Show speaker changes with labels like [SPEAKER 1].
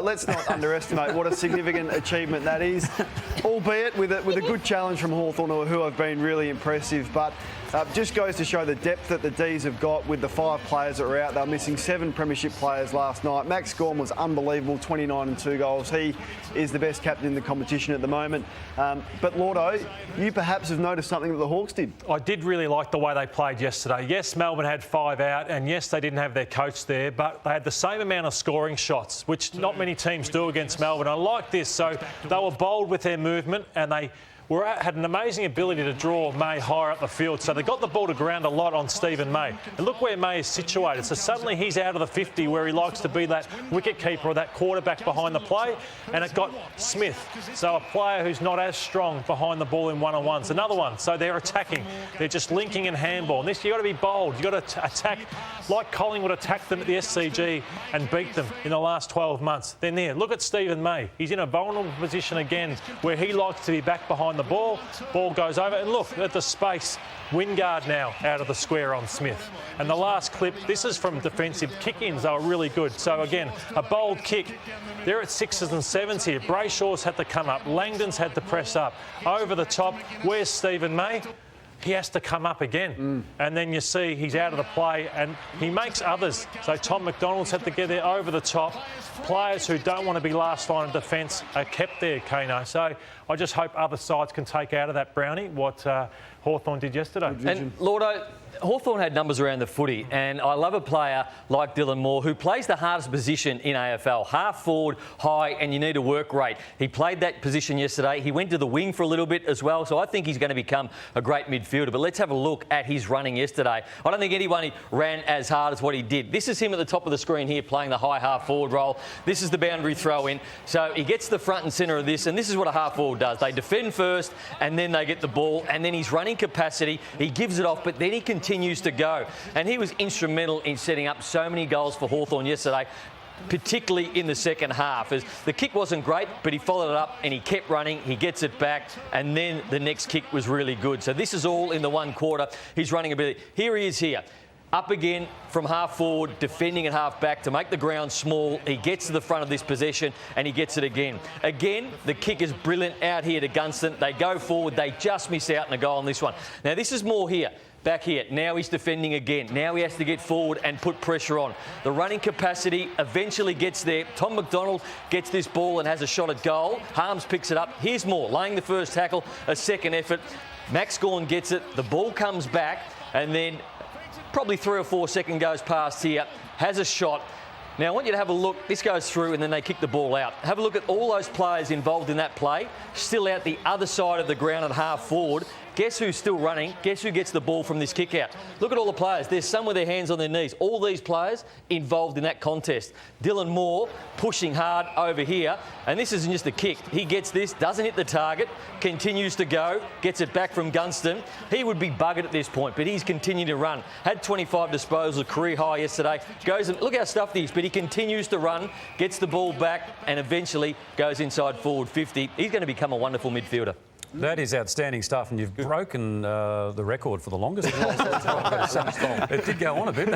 [SPEAKER 1] Let's not underestimate what a significant achievement that is, albeit with a good challenge from Hawthorn, who have been really impressive. But just goes to show the depth that the D's have got with the 5 players that were out. They were missing 7 premiership players last night. Max Gawn was unbelievable, 29 and 2 goals. He is the best captain in the competition at the moment. But Lordo, you perhaps have noticed something that the Hawks did.
[SPEAKER 2] I did really like the way they played yesterday. Yes, Melbourne had 5 out, and yes, they didn't have their coach there, but they had the same amount of scoring shots, which not many teams do against Melbourne. I like this. So they were bold with their movement, and they had an amazing ability to draw May higher up the field. So they got the ball to ground a lot on Stephen May. And look where May is situated. So suddenly he's out of the 50 where he likes to be that wicket keeper or that quarterback behind the play. And it got Smith. So a player who's not as strong behind the ball in one-on-ones. Another one. So they're attacking. They're just linking and handball. And this, you've got to be bold. You've got to attack like Collingwood attacked them at the SCG and beat them in the last 12 months. Then there, look at Stephen May. He's in a vulnerable position again where he likes to be back behind the ball goes over, and look at the space. Wingard now out of the square on Smith. And the last clip, this is from defensive kick-ins. They were really good. So again, a bold kick. They're at 6s and 7s here. Brayshaw's had to come up. Langdon's had to press up. Over the top, where's Stephen May? He has to come up again. And then you see he's out of the play and he makes others. So Tom McDonald's had to get there over the top. Players who don't want to be last line of defence are kept there, Kano. So I just hope other sides can take out of that brownie what Hawthorn did yesterday.
[SPEAKER 3] And Lordo, Hawthorn had numbers around the footy, and I love a player like Dylan Moore who plays the hardest position in AFL, half forward, high, and you need a work rate. He played that position yesterday. He went to the wing for a little bit as well, so I think he's going to become a great midfielder. But let's have a look at his running yesterday. I don't think anyone ran as hard as what he did. This is him at the top of the screen here playing the high half forward role. This is the boundary throw in. So he gets the front and centre of this, and this is what a half forward does. They defend first, and then they get the ball, and then he's running capacity. He gives it off, but then he continues to go. And he was instrumental in setting up so many goals for Hawthorn yesterday, particularly in the second half. As the kick wasn't great, but he followed it up and he kept running. He gets it back, and then the next kick was really good. So this is all in the one quarter. His running ability. Here he is here. Up again from half forward, defending at half back to make the ground small. He gets to the front of this possession and he gets it again. Again, the kick is brilliant out here to Gunston. They go forward. They just miss out on a goal on this one. Now, this is more here. Back here. Now he's defending again. Now he has to get forward and put pressure on. The running capacity eventually gets there. Tom McDonald gets this ball and has a shot at goal. Harms picks it up. Here's more. Laying the first tackle, a second effort. Max Gawn gets it. The ball comes back and then probably 3 or 4 seconds goes past here. Has a shot. Now, I want you to have a look. This goes through and then they kick the ball out. Have a look at all those players involved in that play. Still out the other side of the ground at half forward. Guess who's still running? Guess who gets the ball from this kick out? Look at all the players. There's some with their hands on their knees. All these players involved in that contest. Dylan Moore pushing hard over here. And this isn't just a kick. He gets this, doesn't hit the target, continues to go, gets it back from Gunston. He would be buggered at this point, but he's continuing to run. Had 25 disposals, career high yesterday. Goes and look how stuffed he is, but he continues to run, gets the ball back, and eventually goes inside forward 50. He's going to become a wonderful midfielder.
[SPEAKER 4] That is outstanding stuff, and you've broken the record for the longest. It did go on a bit.